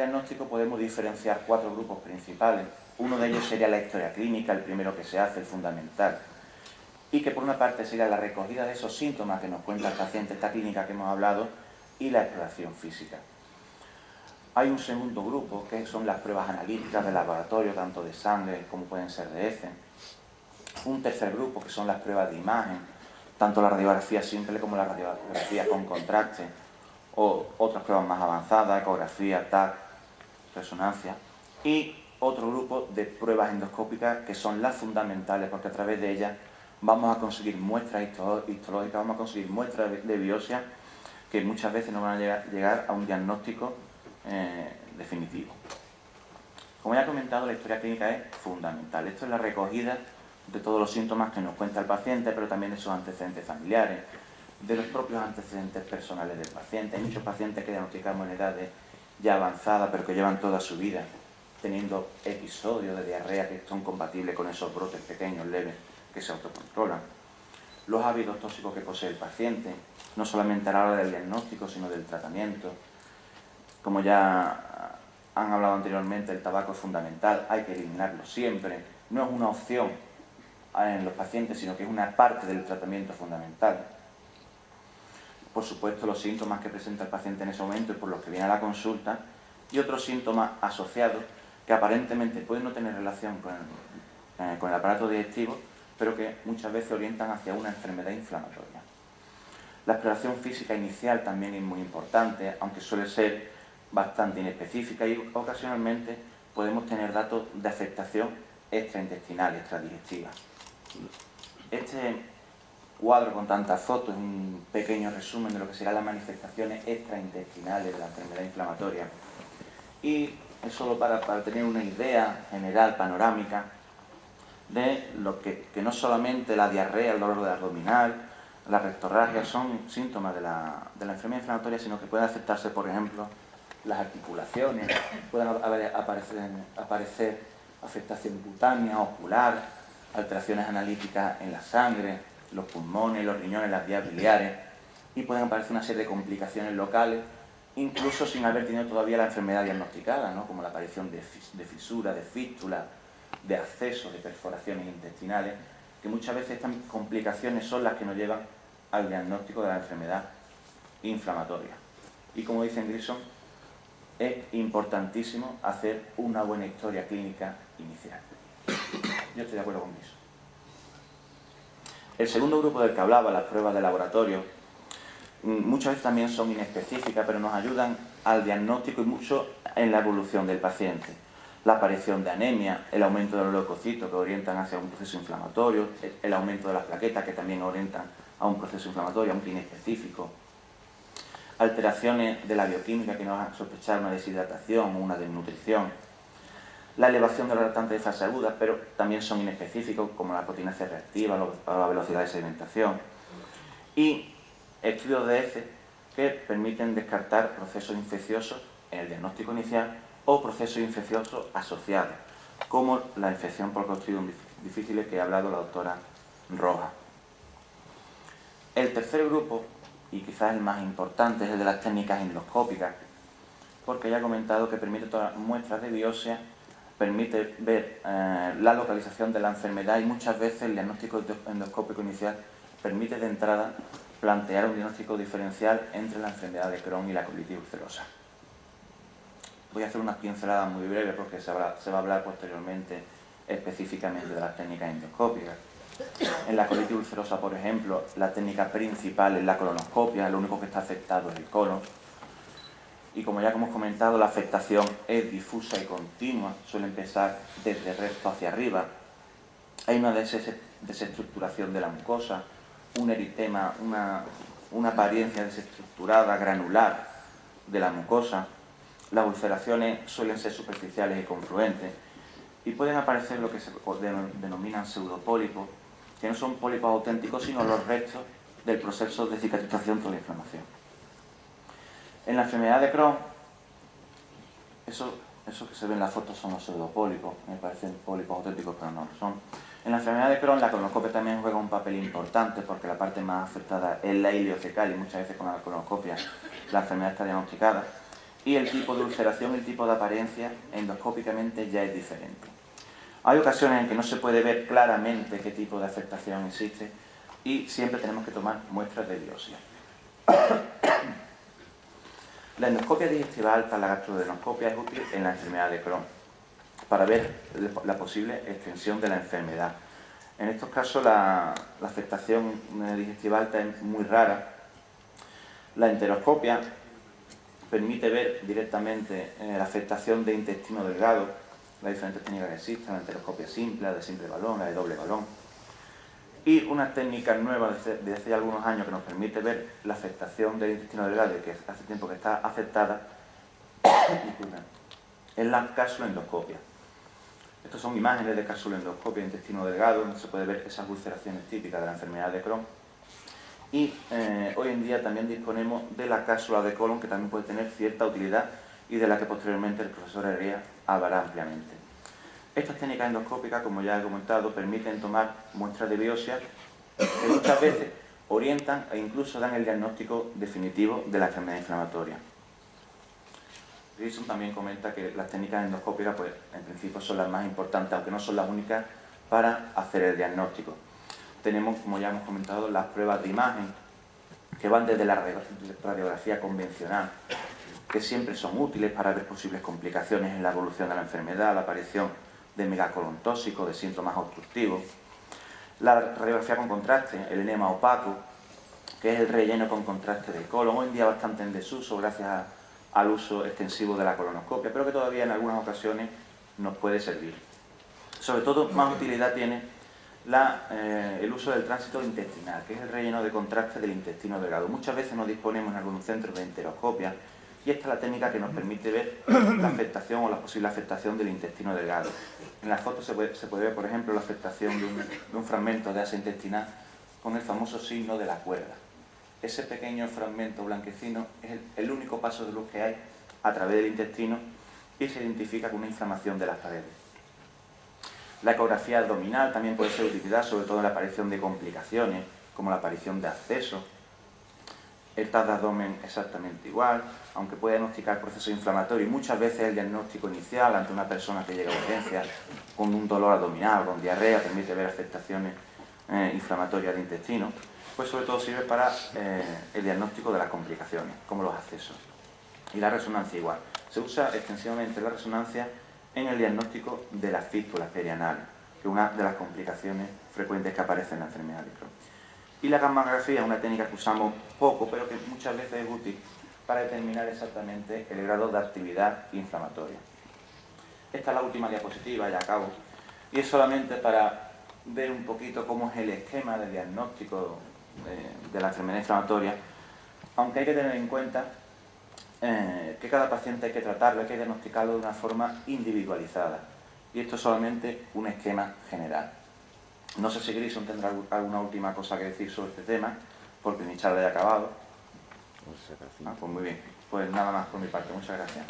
diagnóstico podemos diferenciar 4 grupos principales. Uno de ellos sería la historia clínica, el primero que se hace, el fundamental, y que por una parte sería la recogida de esos síntomas que nos cuenta el paciente, esta clínica que hemos hablado, y la exploración física. Hay un segundo grupo, que son las pruebas analíticas de laboratorio, tanto de sangre como pueden ser de heces. Un tercer grupo, que son las pruebas de imagen, tanto la radiografía simple como la radiografía con contraste, o otras pruebas más avanzadas, ecografía, TAC, resonancia. Y otro grupo de pruebas endoscópicas, que son las fundamentales, porque a través de ellas vamos a conseguir muestras histológicas, vamos a conseguir muestras de biopsia que muchas veces nos van a llegar a un diagnóstico definitivo. Como ya he comentado, la historia clínica es fundamental. Esto es la recogida de todos los síntomas que nos cuenta el paciente, pero también de sus antecedentes familiares, de los propios antecedentes personales del paciente. Hay muchos pacientes que diagnosticamos en edades ya avanzadas, pero que llevan toda su vida teniendo episodios de diarrea que son compatibles con esos brotes pequeños, leves, que se autocontrolan. Los hábitos tóxicos que posee el paciente, no solamente a la hora del diagnóstico, sino del tratamiento. Como ya han hablado anteriormente, el tabaco es fundamental, hay que eliminarlo siempre. No es una opción en los pacientes, sino que es una parte del tratamiento fundamental. Por supuesto, los síntomas que presenta el paciente en ese momento y por los que viene a la consulta, y otros síntomas asociados que aparentemente pueden no tener relación con el aparato digestivo, pero que muchas veces orientan hacia una enfermedad inflamatoria. La exploración física inicial también es muy importante, aunque suele ser bastante inespecífica, y ocasionalmente podemos tener datos de afectación extraintestinal, extradigestiva. Este cuadro con tantas fotos es un pequeño resumen de lo que serán las manifestaciones extraintestinales de la enfermedad inflamatoria. Y es solo para tener una idea general, panorámica, de lo que no solamente la diarrea, el dolor abdominal, la rectorragia son síntomas de la enfermedad inflamatoria, sino que pueden afectarse, por ejemplo, las articulaciones, pueden aparecer afectación cutánea, ocular, alteraciones analíticas en la sangre, los pulmones, los riñones, las vías biliares, y pueden aparecer una serie de complicaciones locales, incluso sin haber tenido todavía la enfermedad diagnosticada, ¿no? Como la aparición de fisuras, de fístulas, de abscesos, de perforaciones intestinales, que muchas veces estas complicaciones son las que nos llevan al diagnóstico de la enfermedad inflamatoria. Y como dice Grison, es importantísimo hacer una buena historia clínica inicial. Yo estoy de acuerdo con eso. El segundo grupo del que hablaba, las pruebas de laboratorio, muchas veces también son inespecíficas, pero nos ayudan al diagnóstico y mucho en la evolución del paciente. La aparición de anemia, el aumento de los leucocitos que orientan hacia un proceso inflamatorio, el aumento de las plaquetas que también orientan a un proceso inflamatorio, aunque inespecífico. Alteraciones de la bioquímica que nos hagan sospechar una deshidratación o una desnutrición. La elevación de los reactantes de fase aguda, pero también son inespecíficos, como la proteína C reactiva o la velocidad de sedimentación. Y estudios de heces que permiten descartar procesos infecciosos en el diagnóstico inicial o procesos infecciosos asociados, como la infección por Clostridium difficile que ha hablado la doctora Rojas. El tercer grupo, y quizás el más importante, es el de las técnicas endoscópicas, porque ya he comentado que permite todas las muestras de biopsia, permite ver la localización de la enfermedad, y muchas veces el diagnóstico endoscópico inicial permite de entrada plantear un diagnóstico diferencial entre la enfermedad de Crohn y la colitis ulcerosa. Voy a hacer unas pinceladas muy breves porque se va a hablar posteriormente específicamente de las técnicas endoscópicas. En la colitis ulcerosa, por ejemplo, la técnica principal es la colonoscopia, lo único que está afectado es el colon. Y como ya hemos comentado, la afectación es difusa y continua, suele empezar desde el recto hacia arriba. Hay una desestructuración de la mucosa, un eritema, una apariencia desestructurada, granular de la mucosa. Las ulceraciones suelen ser superficiales y confluentes, y pueden aparecer lo que se denominan pseudopólipos, que no son pólipos auténticos, sino los restos del proceso de cicatrización tras la inflamación. En la enfermedad de Crohn, eso que se ve en la foto son los pseudopólipos, me parecen pólipos auténticos, pero no lo son. En la enfermedad de Crohn, la colonoscopia también juega un papel importante, porque la parte más afectada es la ileocecal, y muchas veces con la colonoscopia la enfermedad está diagnosticada. y el tipo de ulceración y el tipo de apariencia endoscópicamente ya es diferente. Hay ocasiones en que no se puede ver claramente qué tipo de afectación existe y siempre tenemos que tomar muestras de biopsia. La endoscopia digestiva para la gastroenteroscopia es útil en la enfermedad de Crohn para ver la posible extensión de la enfermedad. En estos casos la afectación digestiva alta es muy rara. La enteroscopia permite ver directamente la afectación de intestino delgado, las diferentes técnicas que existen, la enteroscopia simple, la de simple balón, la de doble balón. Y una técnica nueva de hace algunos años que nos permite ver la afectación del intestino delgado, que hace tiempo que está afectada, es la capsuloendoscopia. Estas son imágenes de capsuloendoscopia de intestino delgado, donde se puede ver esas ulceraciones típicas de la enfermedad de Crohn. Y hoy en día también disponemos de la cápsula de colon, que también puede tener cierta utilidad y de la que posteriormente el profesor Herrera hablará ampliamente. Estas técnicas endoscópicas, como ya he comentado, permiten tomar muestras de biopsia que muchas veces orientan e incluso dan el diagnóstico definitivo de la enfermedad inflamatoria. Grissom también comenta que las técnicas endoscópicas, pues, en principio son las más importantes, aunque no son las únicas para hacer el diagnóstico. Tenemos, como ya hemos comentado, las pruebas de imagen, que van desde la radiografía convencional, que siempre son útiles para ver posibles complicaciones en la evolución de la enfermedad, la aparición de megacolon tóxico, de síntomas obstructivos. La radiografía con contraste, el enema opaco, que es el relleno con contraste del colon, hoy en día bastante en desuso gracias al uso extensivo de la colonoscopia, pero que todavía en algunas ocasiones nos puede servir. Sobre todo, más utilidad tiene el uso del tránsito intestinal, que es el relleno de contraste del intestino delgado. Muchas veces no disponemos en algunos centros de enteroscopia y esta es la técnica que nos permite ver la afectación o la posible afectación del intestino delgado. En la foto se puede ver, por ejemplo, la afectación de un fragmento de asa intestinal con el famoso signo de la cuerda. Ese pequeño fragmento blanquecino es el único paso de luz que hay a través del intestino y se identifica con una inflamación de las paredes. La ecografía abdominal también puede ser de utilidad, sobre todo en la aparición de complicaciones, como la aparición de abscesos. El TAC de abdomen exactamente igual, aunque puede diagnosticar procesos inflamatorios, y muchas veces el diagnóstico inicial ante una persona que llega a urgencias con un dolor abdominal, con diarrea, permite ver afectaciones inflamatorias del intestino, pues sobre todo sirve para el diagnóstico de las complicaciones, como los abscesos. Y la resonancia igual. Se usa extensivamente la resonancia en el diagnóstico de las fístulas perianales, que es una de las complicaciones frecuentes que aparece en la enfermedad de Crohn. Y la gammagrafía es una técnica que usamos poco, pero que muchas veces es útil para determinar exactamente el grado de actividad inflamatoria. Esta es la última diapositiva, ya acabo, y es solamente para ver un poquito cómo es el esquema de diagnóstico de la enfermedad inflamatoria, aunque hay que tener en cuenta que cada paciente hay que tratarlo, hay que diagnosticarlo de una forma individualizada. Y esto es solamente un esquema general. No sé si Grissom tendrá alguna última cosa que decir sobre este tema, porque mi charla ya ha acabado. Pues muy bien. Pues nada más por mi parte. Muchas gracias.